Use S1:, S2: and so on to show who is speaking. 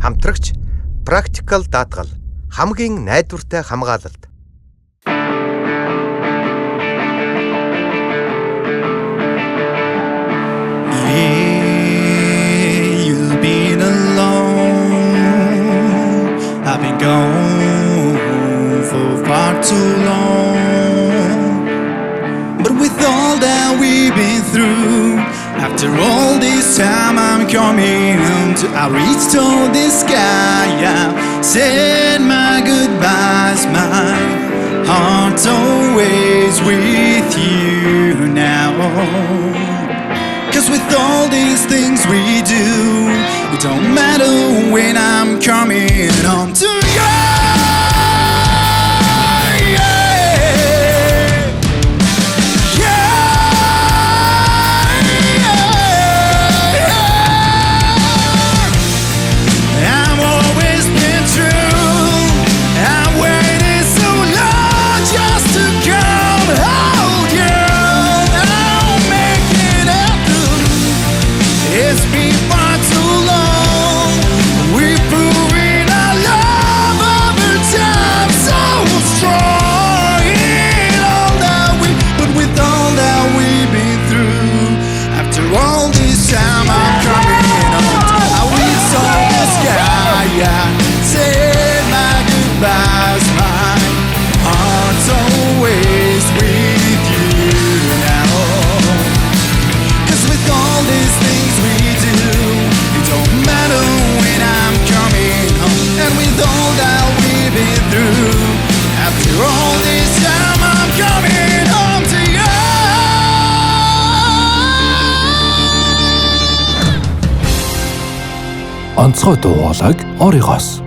S1: хамтрагч Practical даатгал хамгийн найдвартай хамгаалалт.
S2: You've been alone. I've been gone for far too long. But with all that we've been through, after all this time I'm coming home to I reached all the sky. I've said my goodbyes, my heart's always with you now. 'Cause with all these things we do, it don't matter when I'm coming home to you.
S3: Онцгой дуугалаг оригоос